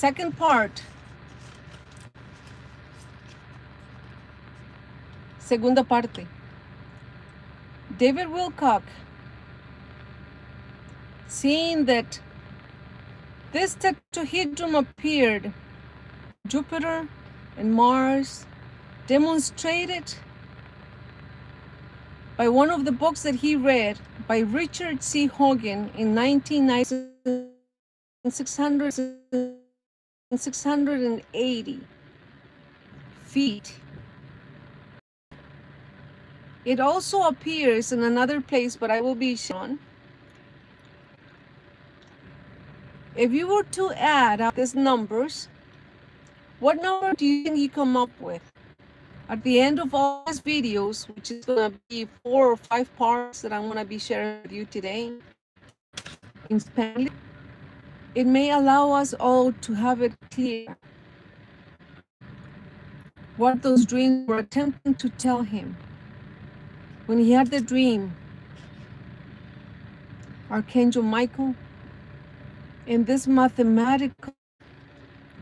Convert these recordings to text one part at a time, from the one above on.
second part, segunda parte. David Wilcock, seeing that this tetrahedron appeared, Jupiter and Mars, demonstrated by one of the books that he read by Richard C. Hogan in 1990, 680 feet. It also appears in another place, but I will be shown. If you were to add up these numbers, what number do you think you come up with? At the end of all these videos, which is going to be 4 or 5 parts that I'm going to be sharing with you today in Spanish, it may allow us all to have it clear what those dreams were attempting to tell him. When he had the dream, Archangel Michael, in this mathematical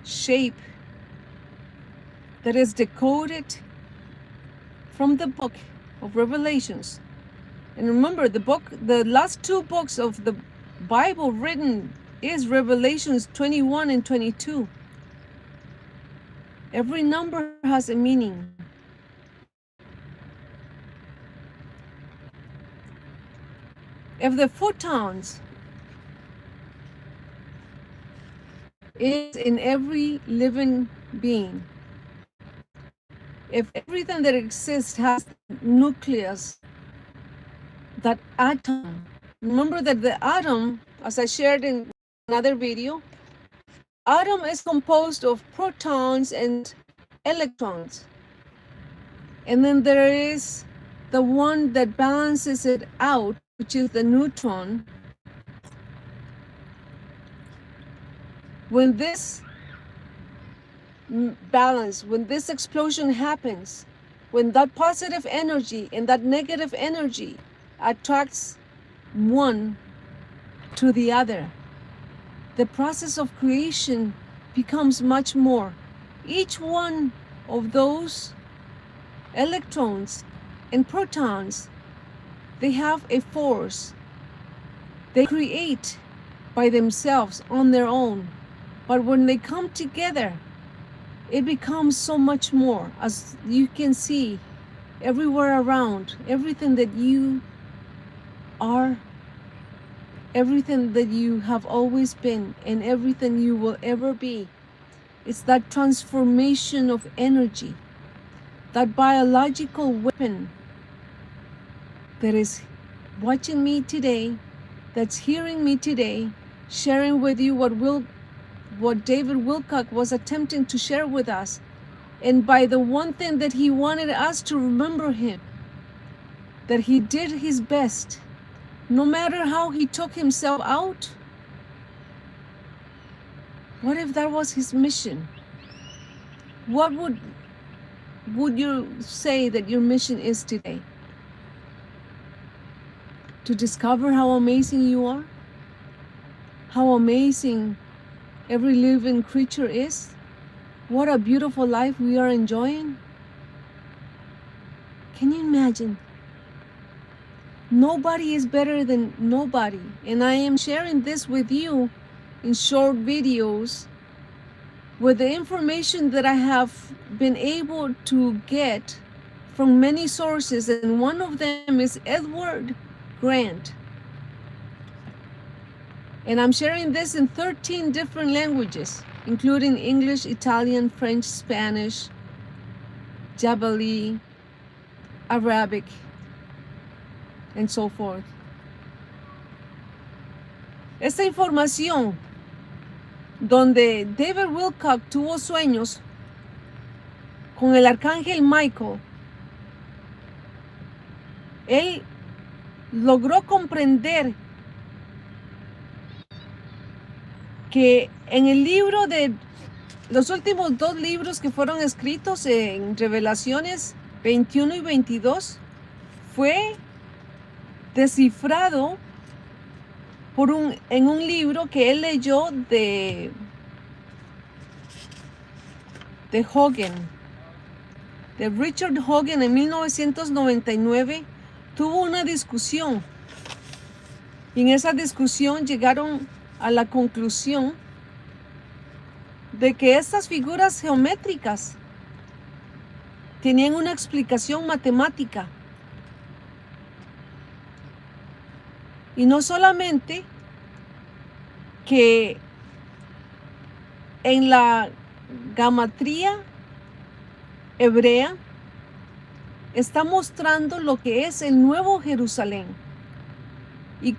shape that is decoded from the book of Revelations. And remember, the last 2 books of the Bible written is Revelations 21 and 22. Every number has a meaning. If the photons is in every living being, if everything that exists has nucleus, that atom, remember that the atom, as I shared in another video, atom is composed of protons and electrons. And then there is the one that balances it out, which is the neutron. When this balance, when this explosion happens, when that positive energy and that negative energy attracts one to the other, the process of creation becomes much more. Each one of those electrons and protons, they have a force. They create by themselves on their own. But when they come together, it becomes so much more. As you can see everywhere around, everything that you are, everything that you have always been, and everything you will ever be, it's that transformation of energy, that biological weapon that is watching me today, that's hearing me today, sharing with you what David Wilcock was attempting to share with us. And by the one thing that he wanted us to remember him, that he did his best, no matter how he took himself out. What if that was his mission? What would you say that your mission is today? To discover how amazing you are? How amazing every living creature is? What a beautiful life we are enjoying? Can you imagine? Nobody is better than nobody. And I am sharing this with you in short videos with the information that I have been able to get from many sources, and one of them is Edward Grant. And I'm sharing this in 13 different languages, including English, Italian, French, Spanish, Jabali, Arabic, and so forth. Esta información, donde David Wilcock tuvo sueños con el arcángel Michael, él logró comprender que en el libro de los últimos 2 libros que fueron escritos en Revelaciones 21 y 22 fue descifrado en un libro que él leyó de de Hogan, de Richard Hogan, en 1999, tuvo una discusión. Y en esa discusión llegaron a la conclusión de que estas figuras geométricas tenían una explicación matemática. Y no solamente que en la gematría hebrea está mostrando lo que es el Nuevo Jerusalén. Y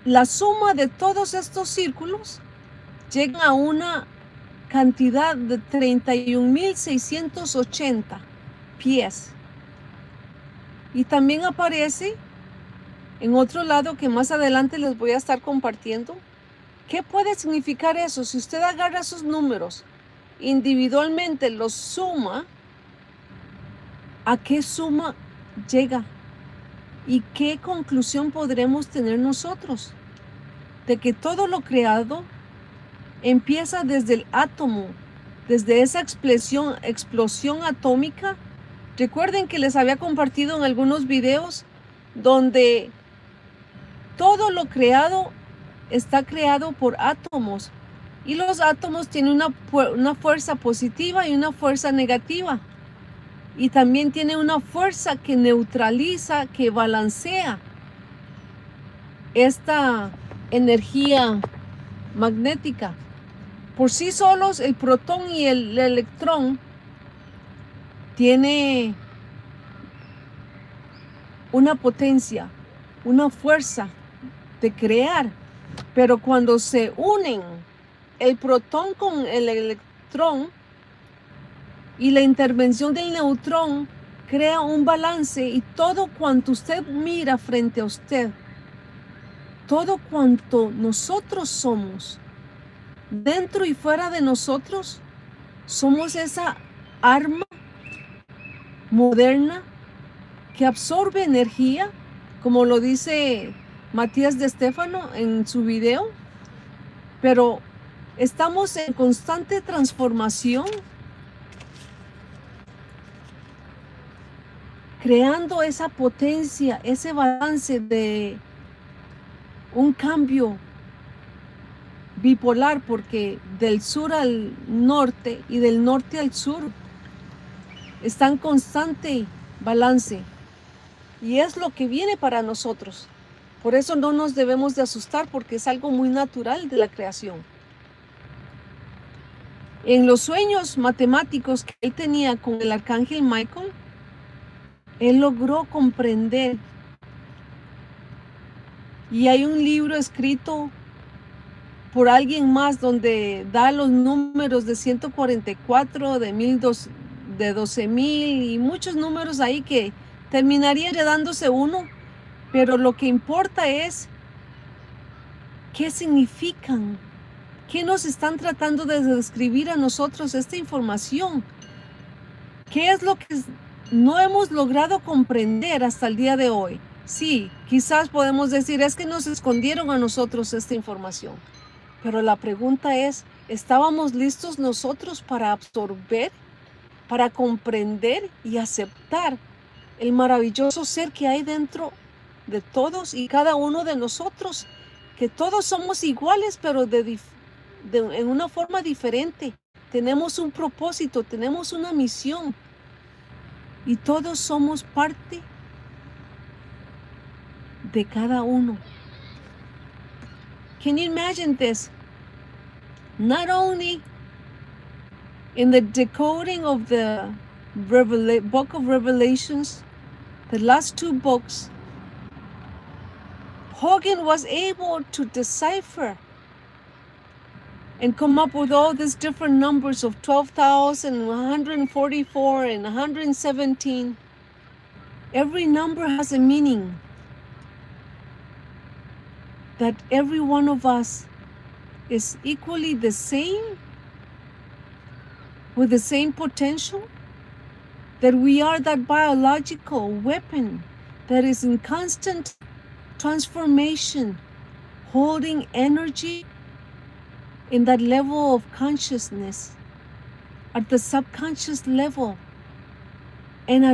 la suma de todos estos círculos llega a una cantidad de 31.680 pies. Y también aparece en otro lado que más adelante les voy a estar compartiendo. ¿Qué puede significar eso? Si usted agarra esos números individualmente, los suma, ¿a qué suma llega? ¿Y qué conclusión podremos tener nosotros? De que todo lo creado empieza desde el átomo, desde esa explosión atómica. Recuerden que les había compartido en algunos videos donde todo lo creado está creado por átomos, y los átomos tienen una fuerza positiva y una fuerza negativa, y también tiene una fuerza que neutraliza, que balancea esta energía magnética. Por sí solos, el protón y el electrón tiene una potencia, una fuerza de crear, pero cuando se unen el protón con el electrón y la intervención del neutrón, crea un balance, y todo cuanto usted mira frente a usted, todo cuanto nosotros somos, dentro y fuera de nosotros, somos esa arma moderna que absorbe energía, como lo dice Matías de Estéfano en su video, pero estamos en constante transformación, creando esa potencia, ese balance de un cambio bipolar, porque del sur al norte y del norte al sur está en constante balance, y es lo que viene para nosotros. Por eso no nos debemos de asustar, porque es algo muy natural de la creación. En los sueños matemáticos que él tenía con el arcángel Michael, él logró comprender, y hay un libro escrito por alguien más donde da los números de 144, de 12,000 y muchos números ahí que terminaría heredándose uno, pero lo que importa es qué significan, qué nos están tratando de describir a nosotros esta información, qué es lo que no hemos logrado comprender hasta el día de hoy. Sí, quizás podemos decir, es que nos escondieron a nosotros esta información. Pero la pregunta es, ¿estábamos listos nosotros para absorber, para comprender y aceptar el maravilloso ser que hay dentro de todos y cada uno de nosotros? Que todos somos iguales, pero en una forma diferente. Tenemos un propósito, tenemos una misión, y todos somos parte de cada uno. Can you imagine this? Not only in the decoding of the book of Revelations, the last two books, Hogan was able to decipher and come up with all these different numbers of 12,000, 144, and 117. Every number has a meaning. That every one of us is equally the same, with the same potential, that we are that biological weapon that is in constant transformation, holding energy in that level of consciousness, at the subconscious level and at